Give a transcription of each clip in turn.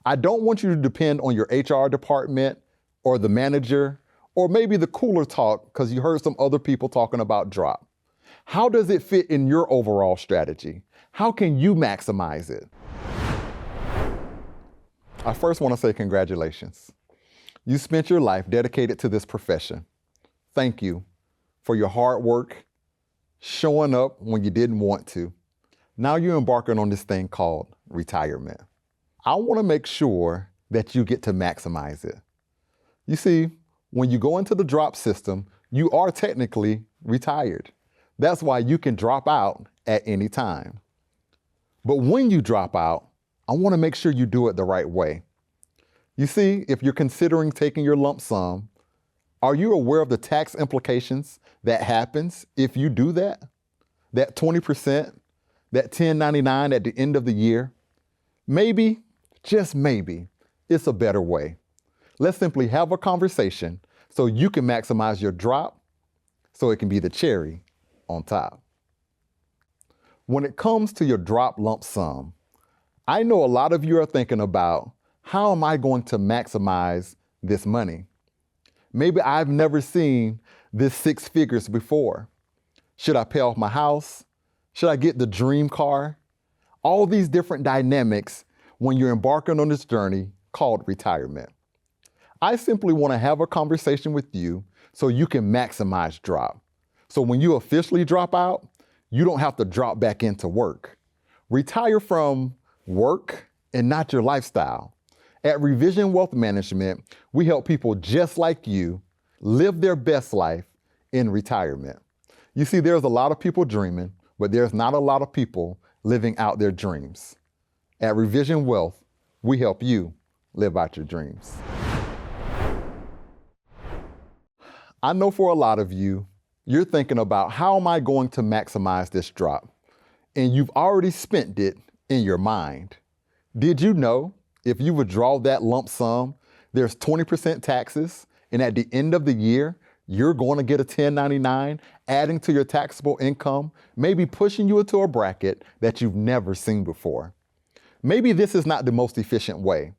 I don't want you to depend on your HR department or the manager or maybe the cooler talk because you heard some other people talking about drop. How does it fit in your overall strategy? How can you maximize it? I first want to say congratulations. You spent your life dedicated to this profession. Thank you for your hard work, showing up when you didn't want to. Now you're embarking on this thing called retirement. I want to make sure that you get to maximize it. You see, when you go into the drop system, you are technically retired. That's why you can drop out at any time. But when you drop out, I want to make sure you do it the right way. You see, if you're considering taking your lump sum, are you aware of the tax implications that happens if you do that? That 20%, that 1099 at the end of the year? Maybe, just maybe, it's a better way. Let's simply have a conversation so you can maximize your drop so it can be the cherry on top. When it comes to your drop lump sum, I know a lot of you are thinking about, how am I going to maximize this money? Maybe I've never seen this 6 figures before. Should I pay off my house? Should I get the dream car? All these different dynamics when you're embarking on this journey called retirement. I simply want to have a conversation with you so you can maximize drop. So when you officially drop out, you don't have to drop back into work. Retire from work and not your lifestyle. At Revision Wealth Management, we help people just like you live their best life in retirement. You see, there's a lot of people dreaming, but there's not a lot of people living out their dreams. At Revision Wealth, we help you live out your dreams. I know for a lot of you, you're thinking about, how am I going to maximize this drop? And you've already spent it in your mind. Did you know if you withdraw that lump sum, there's 20% taxes, and at the end of the year, you're going to get a 1099, adding to your taxable income, maybe pushing you into a bracket that you've never seen before. Maybe this is not the most efficient way.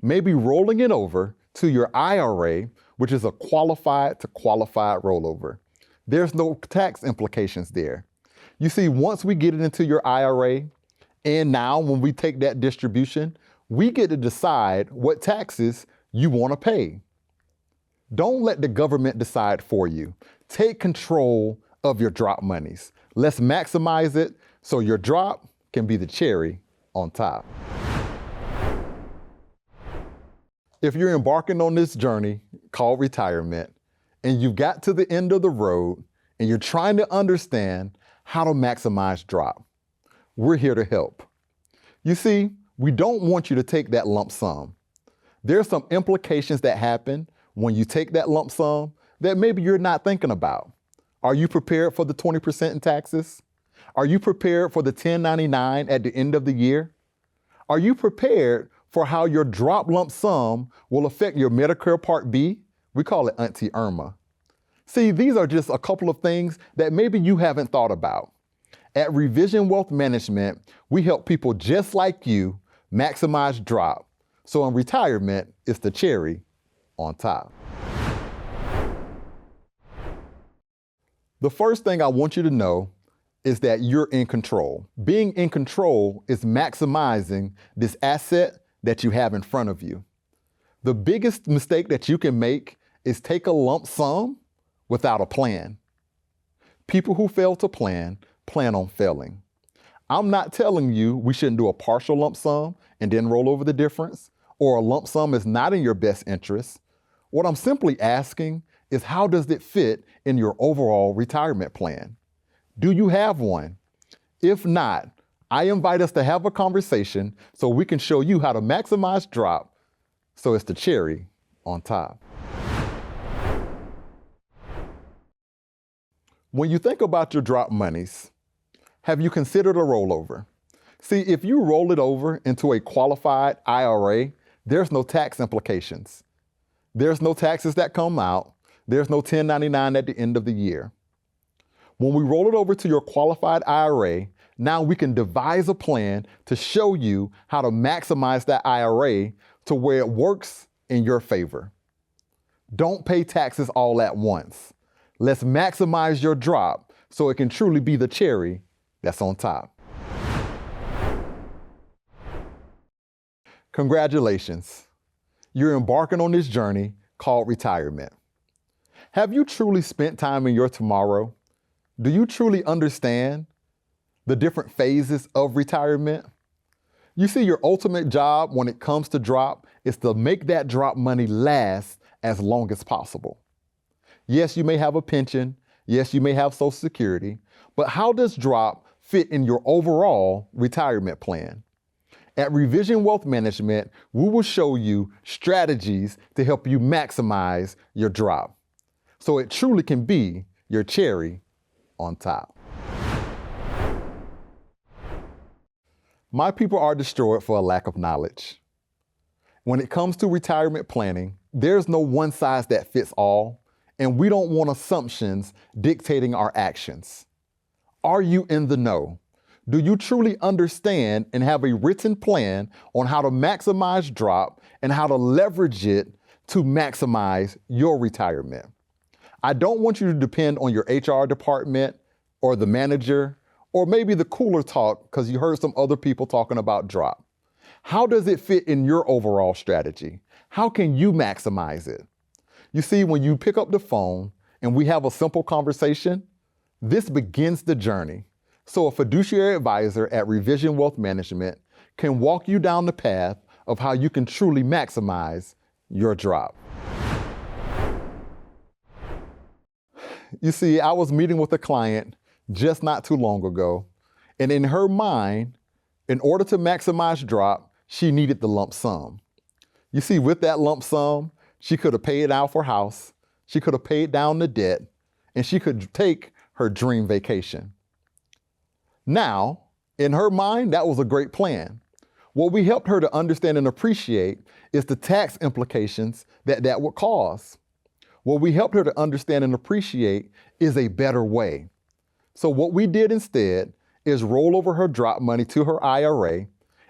Maybe rolling it over to your IRA, which is a qualified to qualified rollover. There's no tax implications there. You see, once we get it into your IRA, and now when we take that distribution, we get to decide what taxes you want to pay. Don't let the government decide for you. Take control of your drop monies. Let's maximize it so your drop can be the cherry on top. If you're embarking on this journey called retirement, and you've got to the end of the road, and you're trying to understand how to maximize drop, we're here to help. You see, we don't want you to take that lump sum. There's some implications that happen when you take that lump sum that maybe you're not thinking about. Are you prepared for the 20% in taxes? Are you prepared for the 1099 at the end of the year? Are you prepared for how your drop lump sum will affect your Medicare Part B? We call it Auntie Irma. See, these are just a couple of things that maybe you haven't thought about. At Revision Wealth Management, we help people just like you maximize drop. So in retirement, it's the cherry on top. The first thing I want you to know is that you're in control. Being in control is maximizing this asset that you have in front of you. The biggest mistake that you can make is take a lump sum without a plan. People who fail to plan on failing. I'm not telling you we shouldn't do a partial lump sum and then roll over the difference, or a lump sum is not in your best interest. What I'm simply asking is, how does it fit in your overall retirement plan? Do you have one? If not, I invite us to have a conversation so we can show you how to maximize drop so it's the cherry on top. When you think about your drop monies, have you considered a rollover? See, if you roll it over into a qualified IRA, there's no tax implications. There's no taxes that come out. There's no 1099 at the end of the year. When we roll it over to your qualified IRA, Now we can devise a plan to show you how to maximize that IRA to where it works in your favor. Don't pay taxes all at once. Let's maximize your drop so it can truly be the cherry that's on top. Congratulations. You're embarking on this journey called retirement. Have you truly spent time in your tomorrow? Do you truly understand the different phases of retirement? You see, your ultimate job when it comes to drop is to make that drop money last as long as possible. Yes, you may have a pension. Yes, you may have Social Security, but how does drop fit in your overall retirement plan? At Revision Wealth Management, we will show you strategies to help you maximize your drop so it truly can be your cherry on top. My people are destroyed for a lack of knowledge. When it comes to retirement planning, there's no one size that fits all, and we don't want assumptions dictating our actions. Are you in the know? Do you truly understand and have a written plan on how to maximize drop and how to leverage it to maximize your retirement? I don't want you to depend on your HR department or the manager or maybe the cooler talk because you heard some other people talking about drop. How does it fit in your overall strategy? How can you maximize it? You see, when you pick up the phone and we have a simple conversation, this begins the journey. So a fiduciary advisor at Revision Wealth Management can walk you down the path of how you can truly maximize your drop. You see, I was meeting with a client just not too long ago, and in her mind, in order to maximize drop, she needed the lump sum. You see, with that lump sum, she could have paid out for house, she could have paid down the debt, and she could take her dream vacation. Now, in her mind, that was a great plan. What we helped her to understand and appreciate is the tax implications that would cause. What we helped her to understand and appreciate is a better way. So what we did instead is roll over her drop money to her IRA,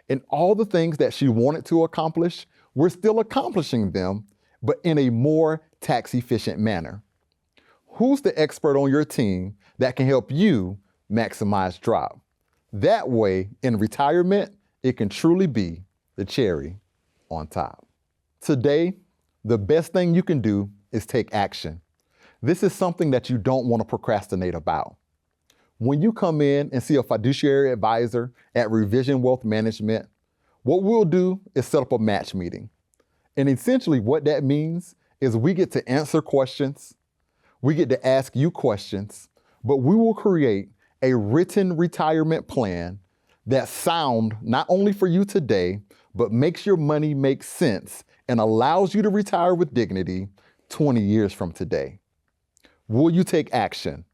and all the things that she wanted to accomplish, we're still accomplishing them, but in a more tax-efficient manner. Who's the expert on your team that can help you maximize drop? That way, in retirement, it can truly be the cherry on top. Today, the best thing you can do is take action. This is something that you don't want to procrastinate about. When you come in and see a fiduciary advisor at Revision Wealth Management, what we'll do is set up a match meeting. And essentially what that means is we get to answer questions, we get to ask you questions, but we will create a written retirement plan that's sound not only for you today, but makes your money make sense and allows you to retire with dignity 20 years from today. Will you take action?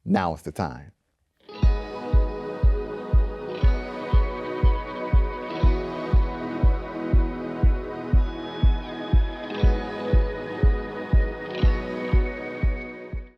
Now is the time.